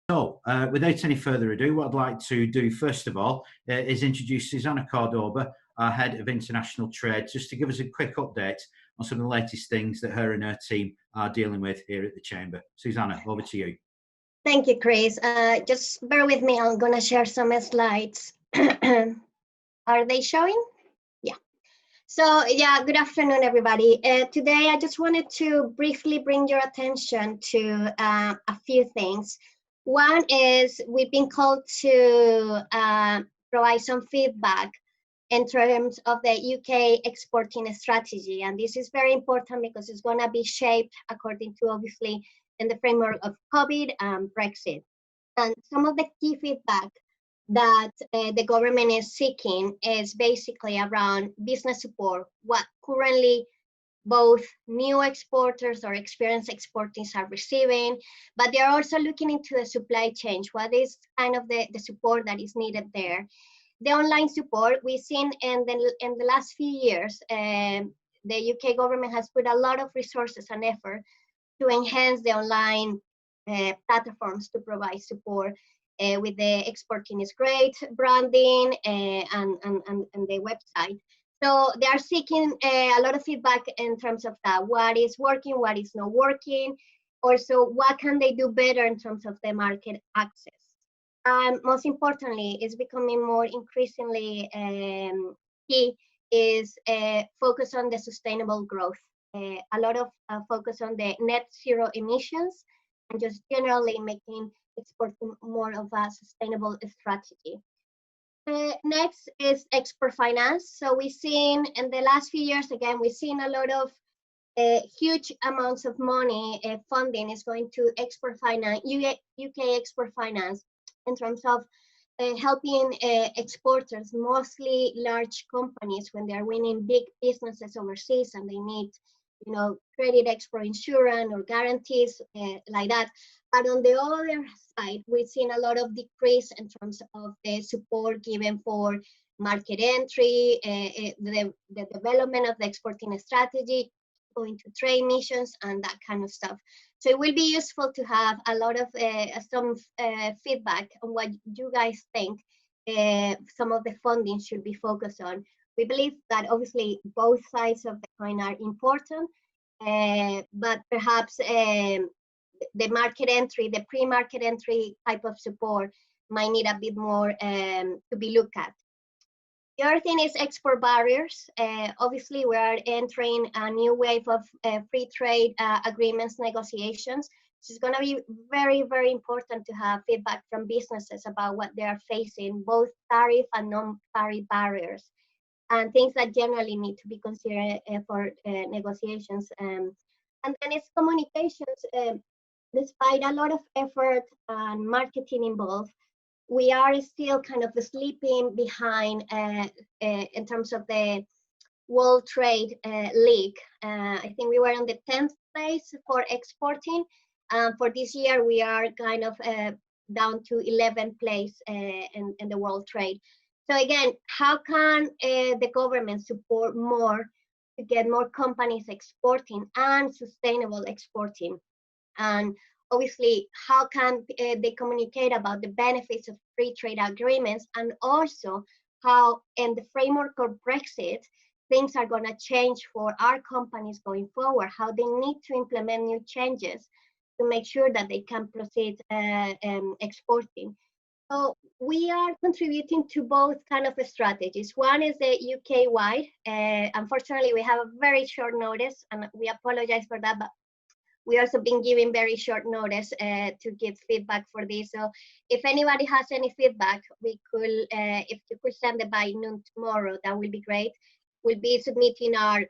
So, without any further ado, what I'd like to do first of all is introduce Susanna Cordoba, our Head of International Trade, just to give us a quick update on some of the latest things that her and her team are dealing with here at the Chamber. Susanna, over to you. Thank you, Chris. Just bear with me. I'm going to share some slides. Are they showing? Yeah. So, yeah, good afternoon, everybody. Today, I just wanted to briefly bring your attention to a few things. One is we've been called to provide some feedback in terms of the UK exporting strategy. And this is very important because it's going to be shaped according to, obviously, in the framework of COVID and Brexit. And some of the key feedback that the government is seeking is basically around business support, what currently both new exporters or experienced exporters are receiving, but they're also looking into the supply chain, what is kind of the support that is needed there. The online support we've seen in the last few years, the UK government has put a lot of resources and effort to enhance the online platforms to provide support with the Exporting is Great branding and the website. So they are seeking a lot of feedback in terms of that, what is working, what is not working, also what can they do better in terms of the market access. And most importantly, it's becoming more increasingly key is focus on the sustainable growth. A lot of focus on the net zero emissions and just generally making exporting more of a sustainable strategy. Next is export finance. So we've seen in the last few years, again, we've seen a lot of huge amounts of money funding is going to export finance, UK export finance, in terms of helping exporters, mostly large companies, when they're winning big businesses overseas and they need, you know, credit export insurance or guarantees like that. But on the other side, we've seen a lot of decrease in terms of the support given for market entry, the development of the exporting strategy, going to trade missions and that kind of stuff. So it will be useful to have a lot of some feedback on what you guys think some of the funding should be focused on. We believe that obviously both sides of the coin are important, but perhaps the market entry, the pre-market entry type of support might need a bit more to be looked at. The other thing is export barriers. Obviously, we are entering a new wave of free trade agreements negotiations. It's going to be very, very important to have feedback from businesses about what they are facing, both tariff and non-tariff barriers, and things that generally need to be considered for negotiations. And then it's communications. Despite a lot of effort and marketing involved, we are still kind of sleeping behind in terms of the World Trade League. I think we were on the 10th place for exporting. For this year, we are kind of down to 11th place in the World Trade. So again, how can the government support more to get more companies exporting and sustainable exporting? And obviously, how can they communicate about the benefits of free trade agreements, and also how in the framework of Brexit, things are going to change for our companies going forward, how they need to implement new changes to make sure that they can proceed exporting. So we are contributing to both kind of strategies. One is the UK-wide. Unfortunately, we have a very short notice, and we apologize for that, but we also been given very short notice to give feedback for this. So if anybody has any feedback, we could, if you could send it by noon tomorrow, that will be great. We'll be submitting our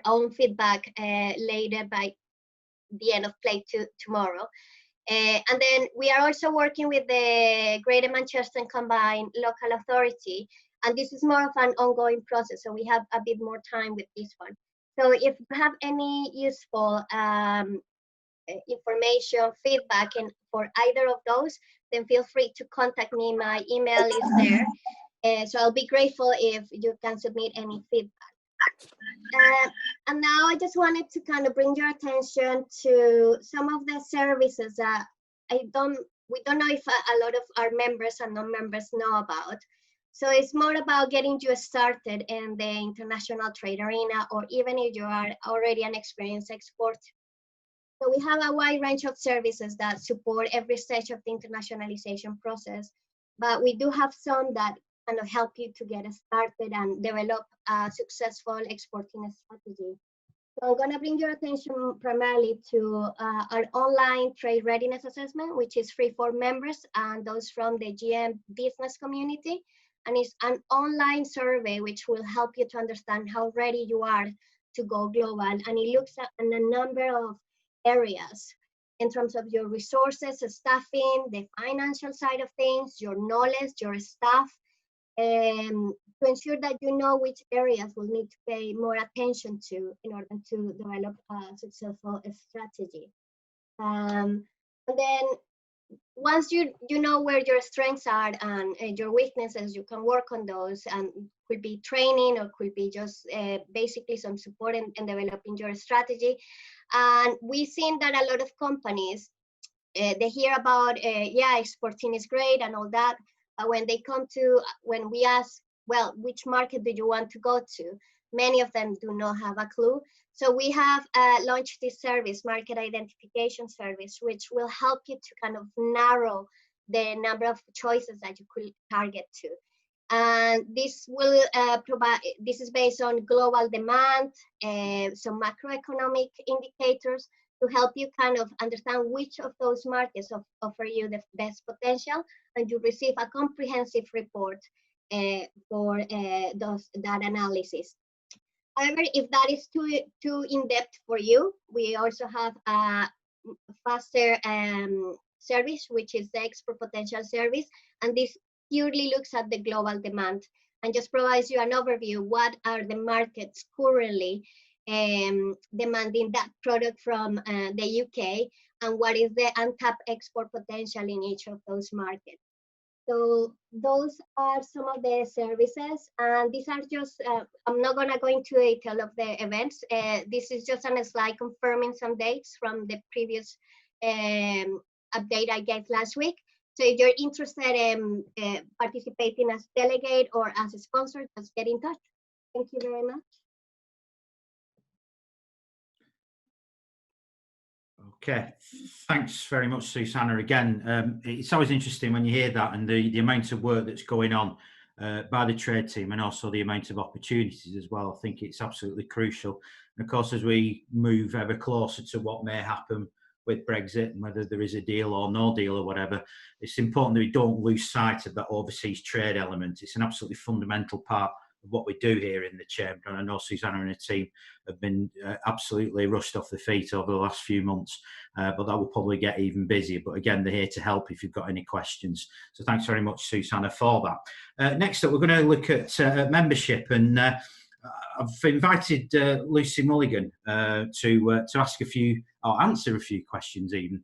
own feedback later by the end of play tomorrow. And then we are also working with the Greater Manchester Combined Local Authority, and this is more of an ongoing process, so we have a bit more time with this one. So if you have any useful information, feedback for either of those, then feel free to contact me. My email is there. So I'll be grateful if you can submit any feedback. And now I just wanted to kind of bring your attention to some of the services that I don't we don't know if a lot of our members and non-members know about. So it's more about getting you started in the international trade arena, or even if you are already an experienced exporter. So we have a wide range of services that support every stage of the internationalization process, but we do have some that kind of help you to get started and develop a successful exporting strategy. So I'm going to bring your attention primarily to our online trade readiness assessment, which is free for members and those from the GM business community. And it's an online survey which will help you to understand how ready you are to go global. And it looks at a number of areas in terms of your resources, staffing, the financial side of things, your knowledge, your staff, to ensure that you know which areas will need to pay more attention to in order to develop a successful strategy. And then once you know where your strengths are and your weaknesses, you can work on those, and could be training or could be just basically some support in developing your strategy. And we've seen that a lot of companies, they hear about, yeah, exporting is great and all that, but when we ask, well, which market do you want to go to? Many of them do not have a clue. So we have launched this service, market identification service, which will help you to kind of narrow the number of choices that you could target to. And this will this is based on global demand, some macroeconomic indicators to help you kind of understand which of those markets offer you the best potential, and you receive a comprehensive report for that analysis. However, if that is too in-depth for you, we also have a faster service, which is the export potential service, and this purely looks at the global demand and just provides you an overview. What are the markets currently demanding that product from the UK, and what is the untapped export potential in each of those markets? So those are some of the services, and these are just, I'm not gonna go into detail of the events. This is just on a slide confirming some dates from the previous update I gave last week. So if you're interested in participating as delegate or as a sponsor, just get in touch. Thank you very much. Okay, thanks very much, Susanna. Again, it's always interesting when you hear that, and the amount of work that's going on by the trade team, and also the amount of opportunities as well. I think it's absolutely crucial. And of course, as we move ever closer to what may happen with Brexit, and whether there is a deal or no deal or whatever, it's important that we don't lose sight of that overseas trade element. It's an absolutely fundamental part of what we do here in the Chamber. And I know Susanna and her team have been absolutely rushed off their feet over the last few months, but that will probably get even busier. But again, they're here to help if you've got any questions. So thanks very much, Susanna, for that. Next up, we're going to look at membership, and I've invited Lucy Mulligan to ask a few, or answer a few questions even,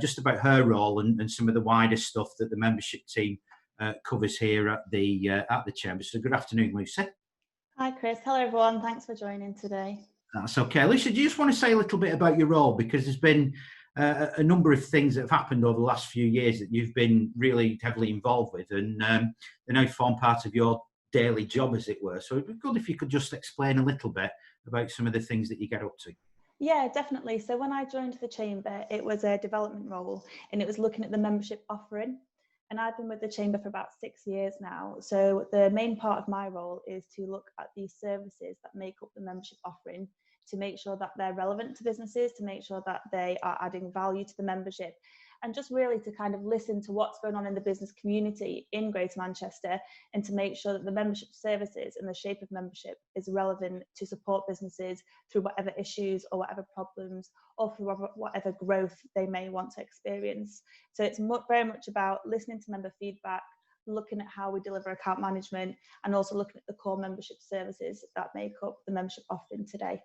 just about her role and some of the wider stuff that the membership team covers here at the Chamber. So good afternoon, Lucy. Hi, Chris. Hello, everyone. Thanks for joining today. That's okay. Lucy, do you just want to say a little bit about your role? Because there's been a number of things that have happened over the last few years that you've been really heavily involved with, and they now form part of your daily job, as it were. So it'd be good if you could just explain a little bit about some of the things that you get up to. Yeah, definitely. So when I joined the Chamber, it was a development role, and it was looking at the membership offering. And I've been with the Chamber for about 6 years now. So the main part of my role is to look at the services that make up the membership offering, to make sure that they're relevant to businesses, to make sure that they are adding value to the membership, and just really to kind of listen to what's going on in the business community in Greater Manchester, and to make sure that the membership services and the shape of membership is relevant to support businesses through whatever issues or whatever problems, or through whatever growth they may want to experience. So it's very much about listening to member feedback, looking at how we deliver account management, and also looking at the core membership services that make up the membership offering today.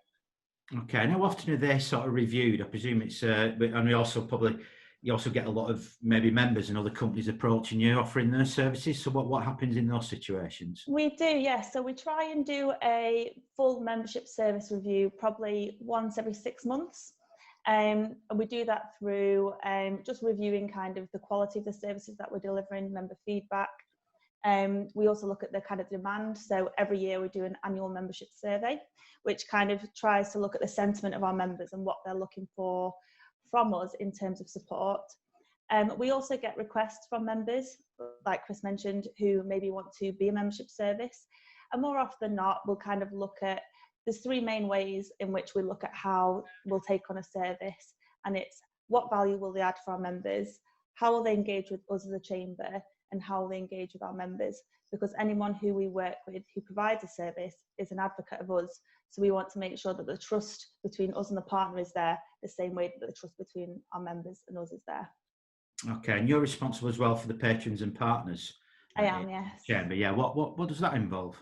Okay, now often are they sort of reviewed? I presume it's, and we also you also get a lot of maybe members and other companies approaching you, offering their services. So what happens in those situations? We do, yes. So we try and do a full membership service review probably once every 6 months. And we do that through just reviewing kind of the quality of the services that we're delivering, member feedback. We also look at the kind of demand. So every year we do an annual membership survey, which kind of tries to look at the sentiment of our members and what they're looking for from us in terms of support. We also get requests from members, like Chris mentioned, who maybe want to be a membership service. And more often than not, we'll kind of look at, there's three main ways in which we look at how we'll take on a service. And it's what value will they add for our members, how will they engage with us as a chamber, and how will they engage with our members. Because anyone who we work with who provides a service is an advocate of us. So we want to make sure that the trust between us and the partner is there, the same way that the trust between our members and us is there. Okay, and you're responsible as well for the patrons and partners. I am, yes. Chamber, yeah. What does that involve?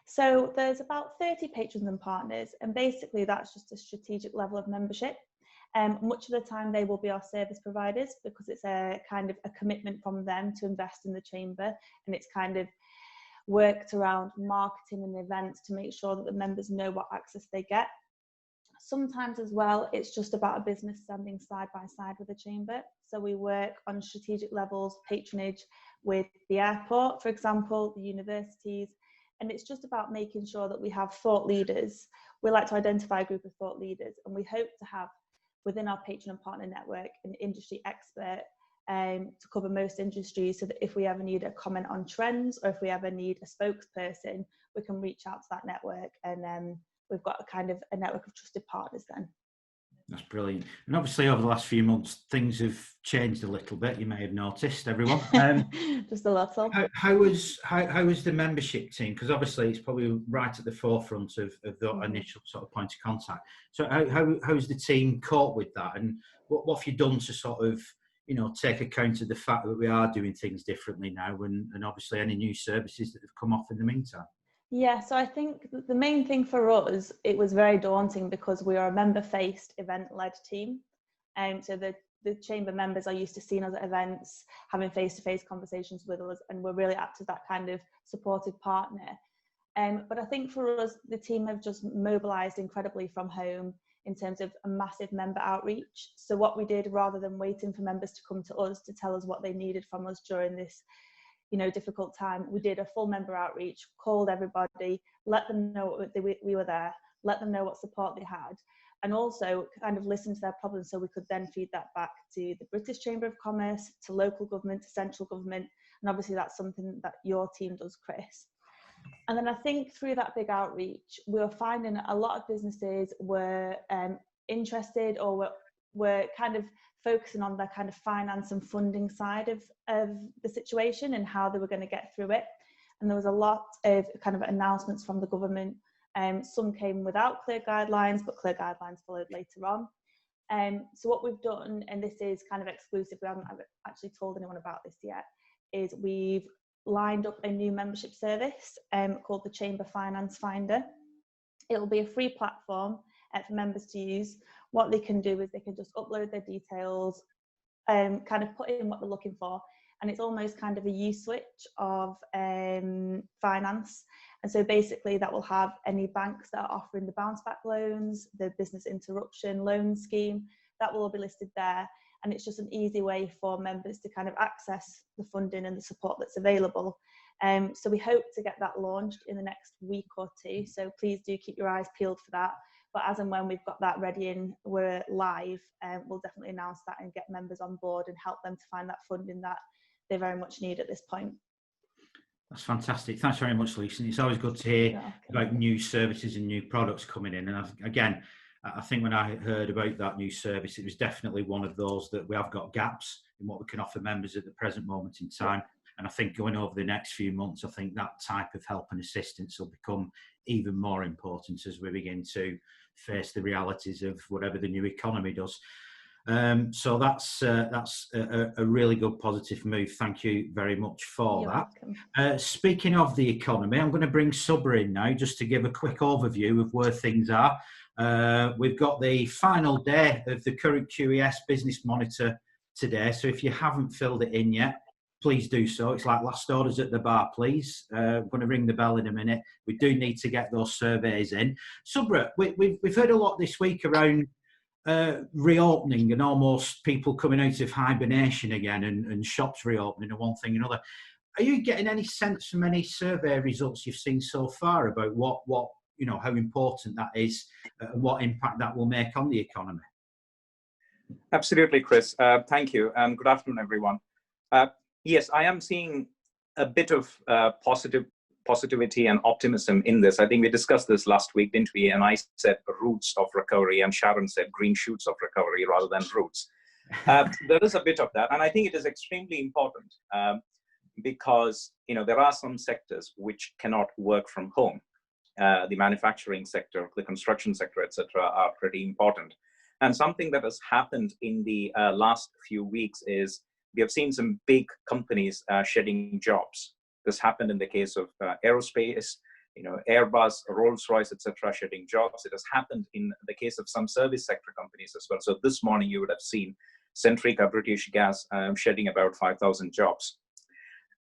So there's about 30 patrons and partners, and basically that's just a strategic level of membership. Much of the time they will be our service providers, because it's a kind of a commitment from them to invest in the chamber, and it's kind of worked around marketing and events to make sure that the members know what access they get. Sometimes as well, it's just about a business standing side by side with the chamber. So we work on strategic levels, patronage with the airport, for example, the universities, and it's just about making sure that we have thought leaders. We like to identify a group of thought leaders, and we hope to have within our patron and partner network an industry expert to cover most industries, so that if we ever need a comment on trends, or if we ever need a spokesperson, we can reach out to that network, and we've got a network of trusted partners then. That's brilliant. And obviously over the last few months, things have changed a little bit. You may have noticed, everyone. Just a little. How was the membership team? Because obviously it's probably right at the forefront of the initial sort of point of contact. So how has the team coped with that? And what have you done to sort of, take account of the fact that we are doing things differently now, and obviously any new services that have come off in the meantime? Yeah, so I think the main thing for us, it was very daunting because we are a member-faced, event-led team. So the chamber members are used to seeing us at events, having face-to-face conversations with us, and we're really apt as that kind of supportive partner. But I think for us, the team have just mobilised incredibly from home in terms of a massive member outreach. So what we did, rather than waiting for members to come to us to tell us what they needed from us during this difficult time, we did a full member outreach, called everybody, let them know we were there, let them know what support they had, and also kind of listen to their problems, so we could then feed that back to the British Chamber of Commerce, to local government, to central government, and obviously that's something that your team does, Chris. And then I think through that big outreach, we were finding a lot of businesses were interested, or were kind of focusing on the kind of finance and funding side of the situation and how they were going to get through it. And there was a lot of kind of announcements from the government. Some came without clear guidelines, but clear guidelines followed later on. So what we've done, and this is kind of exclusive, we haven't actually told anyone about this yet, is we've lined up a new membership service called the Chamber Finance Finder. It'll be a free platform for members to use. What they can do is they can just upload their details, kind of put in what they're looking for, and it's almost kind of a U-switch of finance. And so basically that will have any banks that are offering the bounce back loans, the business interruption loan scheme, that will all be listed there. And it's just an easy way for members to kind of access the funding and the support that's available. So we hope to get that launched in the next week or two. So please do keep your eyes peeled for that. But as and when we've got that ready and we're live, we'll definitely announce that and get members on board and help them to find that funding that they very much need at this point. That's fantastic. Thanks very much, Lisa. It's always good to hear about new services and new products coming in. And again, I think when I heard about that new service, it was definitely one of those that we have got gaps in what we can offer members at the present moment in time. And I think going over the next few months, I think that type of help and assistance will become even more important as we begin to face the realities of whatever the new economy does. So that's a really good positive move. Thank you very much for that. Speaking of the economy, I'm going to bring Subra in now just to give a quick overview of where things are. We've got the final day of the current QES Business Monitor today. So if you haven't filled it in yet, please do so. It's like last orders at the bar, please. I'm going to ring the bell in a minute. We do need to get those surveys in. Subra, we've heard a lot this week around reopening and almost people coming out of hibernation again and shops reopening and one thing and another. Are you getting any sense from any survey results you've seen so far about what how important that is and what impact that will make on the economy? Absolutely, Chris. Thank you, and good afternoon, everyone. Yes, I am seeing a bit of positivity and optimism in this. I think we discussed this last week, didn't we? And I said roots of recovery, and Sharon said green shoots of recovery rather than roots. There is a bit of that, and I think it is extremely important because there are some sectors which cannot work from home. The manufacturing sector, the construction sector, etc., are pretty important. And something that has happened in the last few weeks is we have seen some big companies shedding jobs. This happened in the case of aerospace, Airbus, Rolls-Royce, etc., shedding jobs. It has happened in the case of some service sector companies as well. So this morning you would have seen Centrica, British Gas shedding about 5,000 jobs.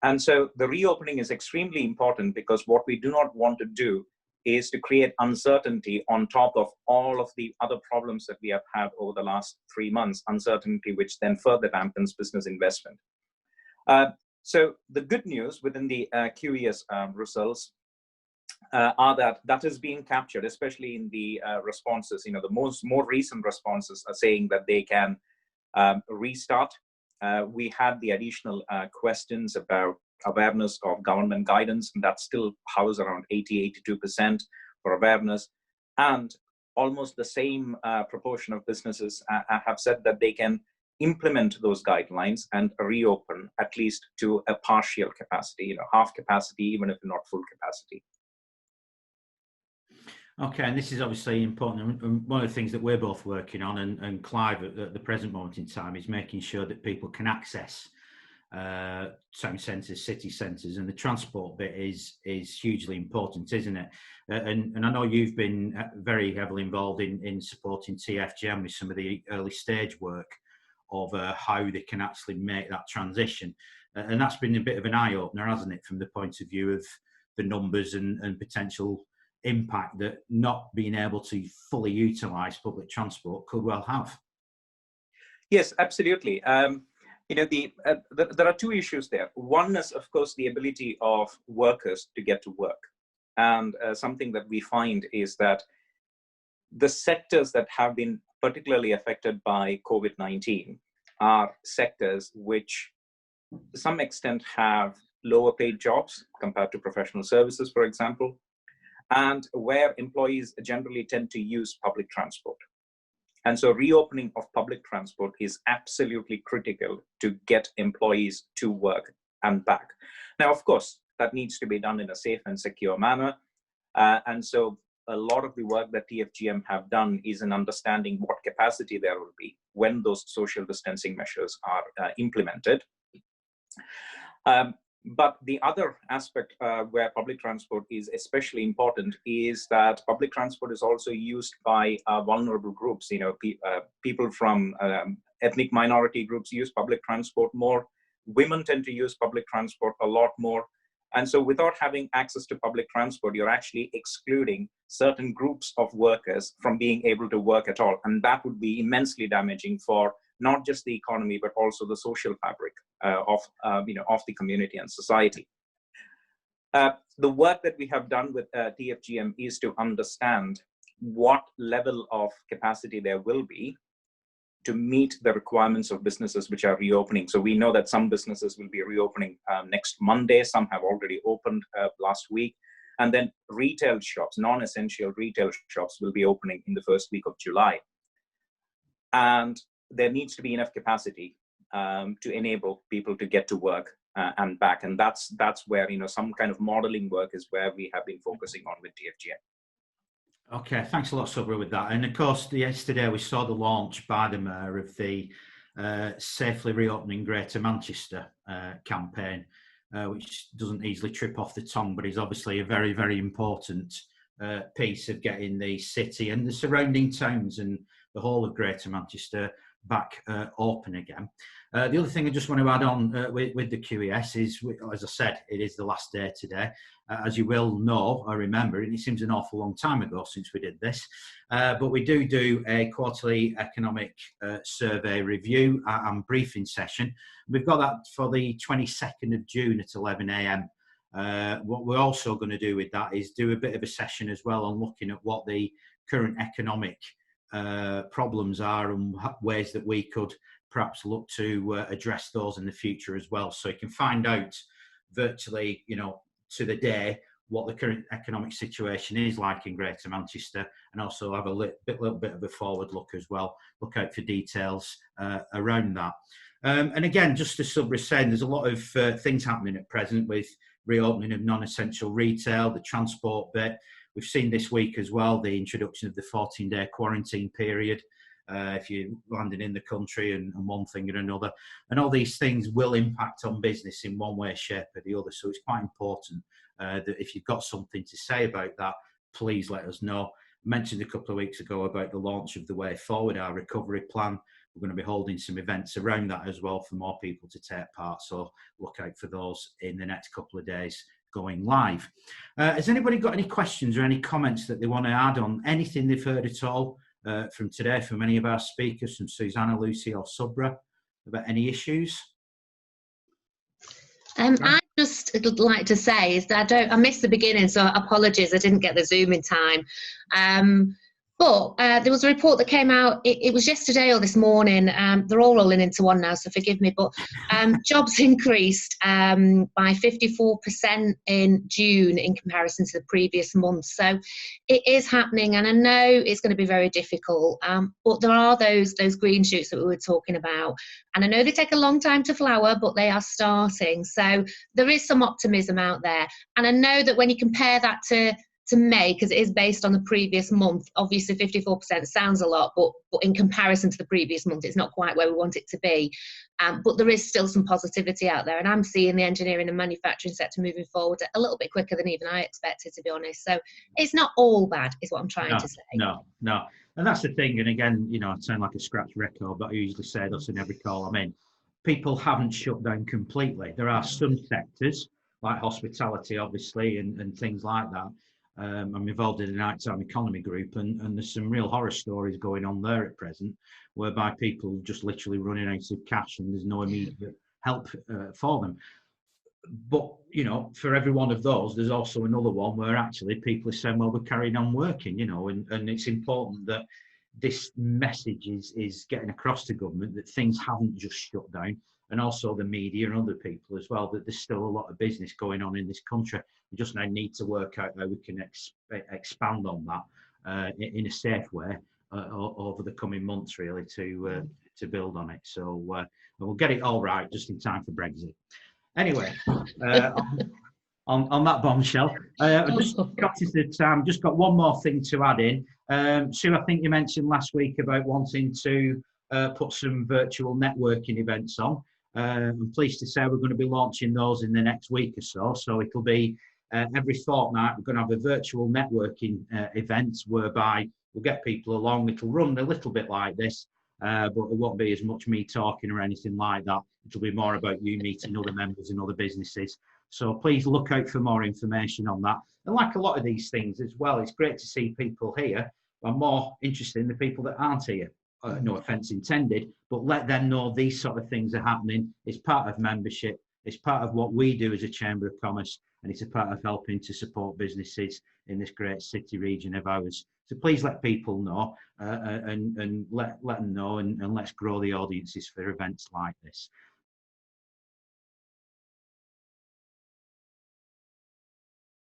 And so the reopening is extremely important because what we do not want to do is to create uncertainty on top of all of the other problems that we have had over the last 3 months, uncertainty which then further dampens business investment. So the good news within the QES results are that is being captured, especially in the responses. The more recent responses are saying that they can restart. We had the additional questions about awareness of government guidance, and that still hovers around 80-82% for awareness. And almost the same proportion of businesses have said that they can implement those guidelines and reopen at least to a partial capacity, half capacity, even if not full capacity. Okay, and this is obviously important. And one of the things that we're both working on, and Clive at the present moment in time, is making sure that people can access town centres, city centres, and the transport bit is hugely important, isn't it? And I know you've been very heavily involved in supporting TFGM with some of the early stage work of how they can actually make that transition. And that's been a bit of an eye-opener, hasn't it, from the point of view of the numbers and potential impact that not being able to fully utilise public transport could well have. Yes, absolutely. There are two issues there. One is, of course, the ability of workers to get to work. And something that we find is that the sectors that have been particularly affected by COVID-19 are sectors which, to some extent, have lower paid jobs compared to professional services, for example, and where employees generally tend to use public transport. And so reopening of public transport is absolutely critical to get employees to work and back. Now, of course, that needs to be done in a safe and secure manner. And so a lot of the work that TFGM have done is in understanding what capacity there will be when those social distancing measures are implemented. But the other aspect where public transport is especially important is that public transport is also used by vulnerable groups. People from ethnic minority groups use public transport more. Women tend to use public transport a lot more. And so without having access to public transport, you're actually excluding certain groups of workers from being able to work at all. And that would be immensely damaging for not just the economy, but also the social fabric of the community and society. The work that we have done with TFGM is to understand what level of capacity there will be to meet the requirements of businesses which are reopening. So we know that some businesses will be reopening next Monday. Some have already opened last week. And then retail shops, non-essential retail shops, will be opening in the first week of July. And there needs to be enough capacity to enable people to get to work and back. And that's where, some kind of modeling work is where we have been focusing on with TFGM. Okay, thanks a lot, Subra, with that. And of course, yesterday we saw the launch by the Mayor of the Safely Reopening Greater Manchester campaign, which doesn't easily trip off the tongue, but is obviously a very, very important piece of getting the city and the surrounding towns and the whole of Greater Manchester back open again. The other thing I just want to add on with the QES is, as I said, it is the last day today. As you will know, I remember, and it seems an awful long time ago since we did this, but we do a quarterly economic survey review and briefing session. We've got that for the 22nd of June at 11 a.m. What we're also going to do with that is do a bit of a session as well on looking at what the current economic problems are and ways that we could perhaps look to address those in the future as well. So you can find out virtually, to the day, what the current economic situation is like in Greater Manchester, and also have a little bit of a forward look as well. Look out for details around that. And again, just as Subra said, there's a lot of things happening at present with reopening of non-essential retail, the transport bit. We've seen this week as well the introduction of the 14-day quarantine period if you're landing in the country and one thing or another. And all these things will impact on business in one way, shape or the other. So it's quite important that if you've got something to say about that, please let us know. I mentioned a couple of weeks ago about the launch of the Way Forward, our recovery plan. We're going to be holding some events around that as well for more people to take part. So look out for those in the next couple of days going live. Has anybody got any questions or any comments that they want to add on anything they've heard at all from today, from any of our speakers, from Susanna, Lucy or Subra, about any issues? I just would like to say is that I missed the beginning, so apologies, I didn't get the Zoom in time. But there was a report that came out, it was yesterday or this morning, they're all rolling into one now, so forgive me, but jobs increased by 54% in June in comparison to the previous month. So it is happening, and I know it's going to be very difficult, but there are those green shoots that we were talking about. And I know they take a long time to flower, but they are starting. So there is some optimism out there. And I know that when you compare that to May, because it is based on the previous month, obviously 54% sounds a lot, but in comparison to the previous month, it's not quite where we want it to be. But there is still some positivity out there, and I'm seeing the engineering and manufacturing sector moving forward a little bit quicker than even I expected, to be honest. So it's not all bad, is what I'm trying to say. No. And that's the thing. And again, I sound like a scratch record, but I usually say this in every call I'm in. People haven't shut down completely. There are some sectors, like hospitality, obviously, and things like that. I'm involved in the nighttime economy group, and there's some real horror stories going on there at present, whereby people just literally running out of cash and there's no immediate help for them. But, for every one of those, there's also another one where actually people are saying, well, we're carrying on working, and it's important that this message is getting across to government that things haven't just shut down, and also the media and other people as well, that there's still a lot of business going on in this country. We just now need to work out how we can expand on that in a safe way over the coming months, really, to build on it. So we'll get it all right just in time for Brexit. Anyway, on that bombshell, I just conscious of time, just got one more thing to add in. Sue, I think you mentioned last week about wanting to put some virtual networking events on. I'm pleased to say we're going to be launching those in the next week or so. So it'll be every fortnight, we're going to have a virtual networking event whereby we'll get people along. It'll run a little bit like this, but it won't be as much me talking or anything like that. It'll be more about you meeting other members and other businesses. So please look out for more information on that. And like a lot of these things as well, it's great to see people here. I'm more interested in the people that aren't here. No offence intended, but let them know these sort of things are happening. It's part of membership. It's part of what we do as a Chamber of Commerce, and it's a part of helping to support businesses in this great city region of ours. So please let people know and let them know, and let's grow the audiences for events like this.